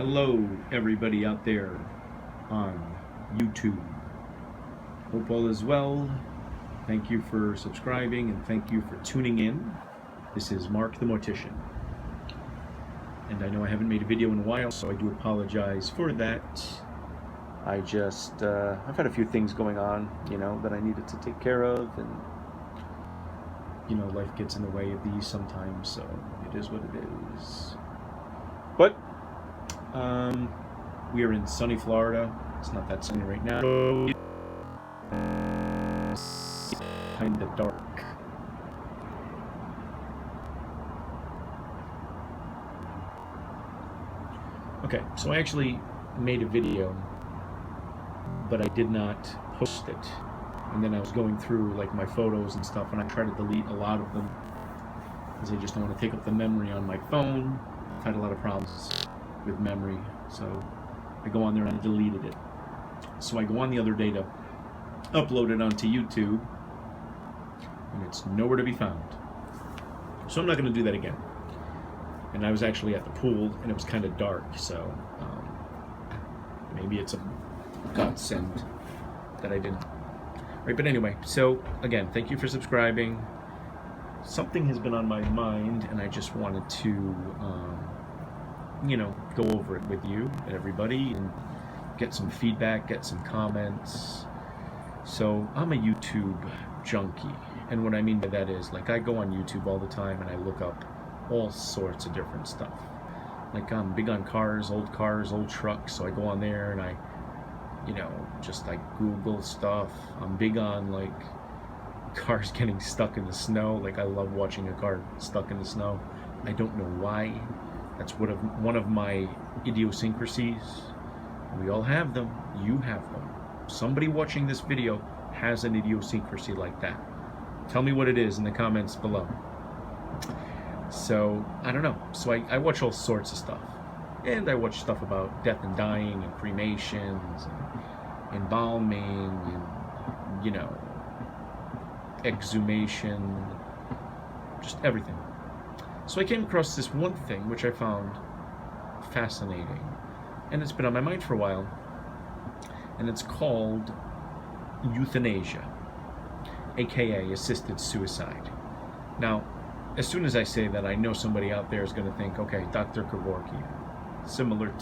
Hello, everybody out there on YouTube. Hope all is well. Thank you for subscribing and thank you for tuning in. This is Mark the Mortician. And I know I haven't made a video in a while, so I do apologize for that. I've had a few things going on, that I needed to take care of, and, life gets in the way of these sometimes, so it is what it is. But we are in sunny Florida. It's not that sunny right now. It's kind of dark. Okay, so I actually made a video, but I did not post it. And then I was going through like my photos and stuff, and I tried to delete a lot of them because I just don't want to take up the memory on my phone. I've had a lot of problems with memory, so I go on there and I deleted it. So I go on the other day to upload it onto YouTube, and it's nowhere to be found. So I'm not going to do that again. And I was actually at the pool, and it was kind of dark, so maybe it's a godsend that I didn't. Right, but anyway, so again, thank you for subscribing. Something has been on my mind, and I just wanted to go over it with you and everybody and get some feedback, get some comments. So I'm a YouTube junkie, and what I mean by that is, like, I go on YouTube all the time and I look up all sorts of different stuff. Like, I'm big on cars, old trucks, so I go on there and I just like Google stuff. I'm big on like cars getting stuck in the snow. Like, I love watching a car stuck in the snow. I don't know why. That's one of my idiosyncrasies. We all have them. You have them. Somebody watching this video has an idiosyncrasy like that. Tell me what it is in the comments below. So, I don't know. So I watch all sorts of stuff. And I watch stuff about death and dying and cremations and embalming and, exhumation, just everything. So I came across this one thing which I found fascinating, and it's been on my mind for a while, and it's called euthanasia, a.k.a. assisted suicide. Now, as soon as I say that, I know somebody out there is going to think, okay, Dr. Kevorkian, similar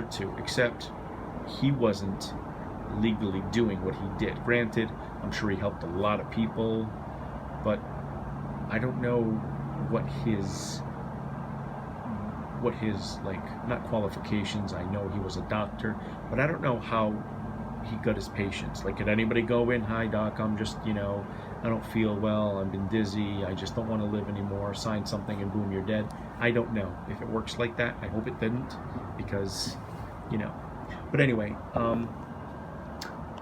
to, except he wasn't legally doing what he did. Granted, I'm sure he helped a lot of people, but I don't know what his like, not qualifications. I know he was a doctor, but I don't know how he got his patients. Like, did anybody go in, hi doc, I'm just, I don't feel well, I've been dizzy, I just don't want to live anymore, sign something and boom, you're dead. I don't know if it works like that. I hope it didn't, because, But anyway,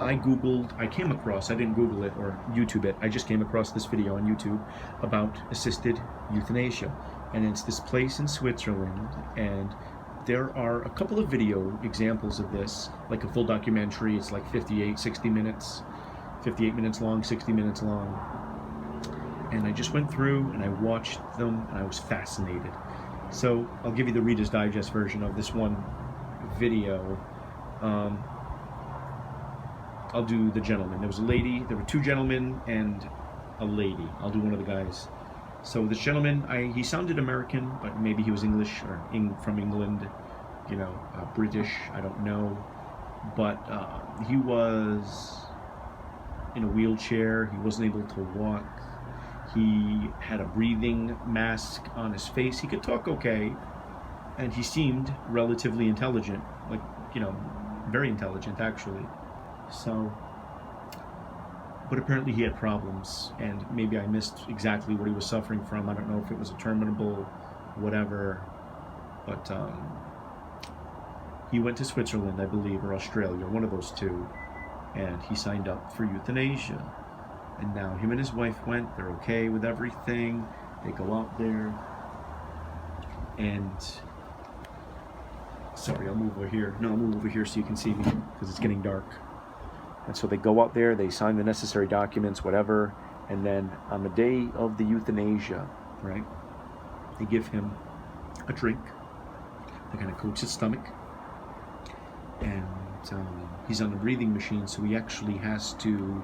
I came across, I didn't Google it or YouTube it, I just came across this video on YouTube about assisted euthanasia. And it's this place in Switzerland, and there are a couple of video examples of this, like a full documentary. It's like 58 minutes long, 60 minutes long. And I just went through and I watched them, and I was fascinated. So I'll give you the Reader's Digest version of this one video. I'll do the gentleman. There was a lady, there were two gentlemen and a lady. I'll do one of the guys. So this gentleman, he sounded American, but maybe he was English or from England, British, I don't know. But he was in a wheelchair. He wasn't able to walk. He had a breathing mask on his face. He could talk okay, and he seemed relatively intelligent, like, very intelligent actually. So, but apparently he had problems, and maybe I missed exactly what he was suffering from. I don't know if it was a terminal, whatever, but he went to Switzerland, I believe, or Australia, one of those two, and he signed up for euthanasia. And now him and his wife went, they're okay with everything, they go out there, and, sorry, I'll move over here. No, I'll move over here so you can see me, because it's getting dark. And so they go out there, they sign the necessary documents, whatever, and then on the day of the euthanasia, right, they give him a drink They're going to coat his stomach, and he's on the breathing machine, so he actually has to.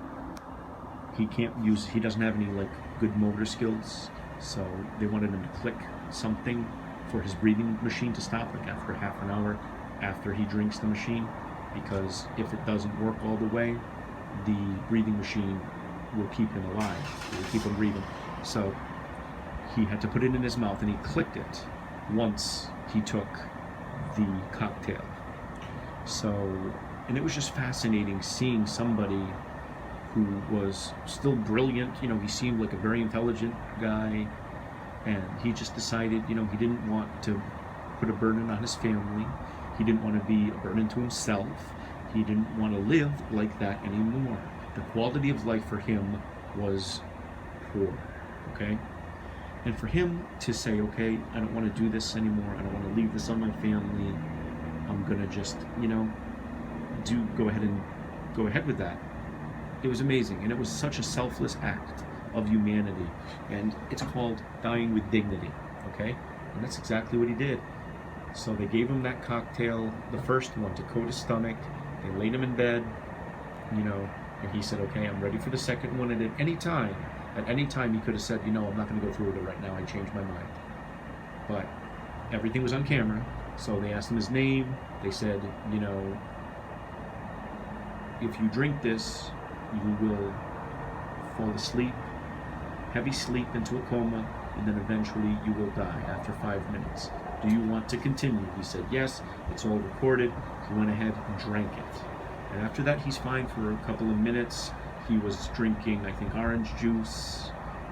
He doesn't have any like good motor skills, so they wanted him to click something for his breathing machine to stop, like after half an hour after he drinks the machine, because if it doesn't work all the way, the breathing machine will keep him alive. It will keep him breathing. So he had to put it in his mouth, and he clicked it once he took the cocktail. So, and it was just fascinating seeing somebody who was still brilliant. You know, he seemed like a very intelligent guy, and he just decided, you know, he didn't want to put a burden on his family. He didn't want to be a burden to himself. He didn't want to live like that anymore. The quality of life for him was poor, okay? And for him to say, okay, I don't want to do this anymore. I don't want to leave this on my family. I'm going to just, you know, go ahead with that. It was amazing, and it was such a selfless act of humanity, and it's called dying with dignity, okay? And that's exactly what he did. So they gave him that cocktail, the first one, to coat his stomach. They laid him in bed, you know, and he said, okay, I'm ready for the second one. And at any time he could have said, you know, I'm not going to go through with it right now. I changed my mind. But everything was on camera, so they asked him his name. They said, you know, if you drink this, you will fall asleep, heavy sleep into a coma, and then eventually you will die after 5 minutes. Do you want to continue? He said yes. It's all recorded. He went ahead and drank it. And after that, he's fine for a couple of minutes. He was drinking, I think, orange juice.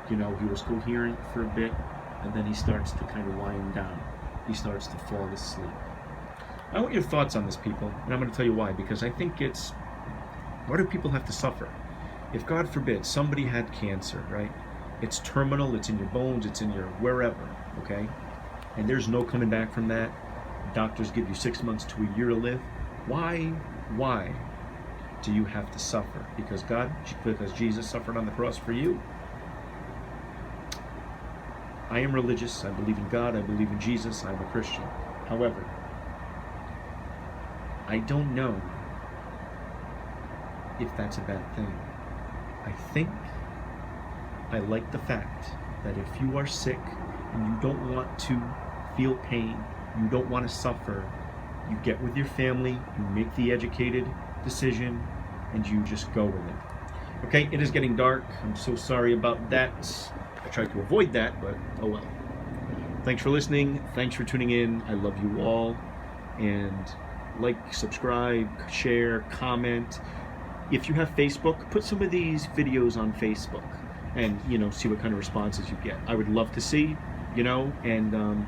You know, he was coherent for a bit, and then he starts to kind of wind down. He starts to fall asleep. I want your thoughts on this, people, and I'm going to tell you why. Because I think why do people have to suffer? If, God forbid, somebody had cancer, right? It's terminal, it's in your bones, it's in your wherever, okay? And there's no coming back from that. Doctors give you 6 months to a year to live. Why do you have to suffer? Because Jesus suffered on the cross for you. I am religious, I believe in God, I believe in Jesus, I'm a Christian. However, I don't know if that's a bad thing. I think I like the fact that if you are sick and you don't want to feel pain, you don't want to suffer, you get with your family, you make the educated decision, and you just go with it. Okay, it is getting dark. I'm so sorry about that. I tried to avoid that, but oh well. Thanks for listening. Thanks for tuning in. I love you all. And like, subscribe, share, comment. If you have Facebook, put some of these videos on Facebook and, you know, see what kind of responses you get. I would love to see, you know, and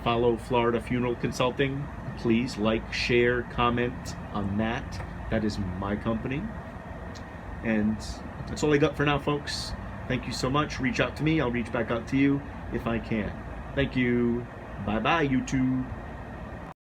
follow Florida Funeral Consulting. Please like, share, comment on that. That is my company. And that's all I got for now, folks. Thank you so much. Reach out to me. I'll reach back out to you if I can. Thank you. Bye-bye, YouTube.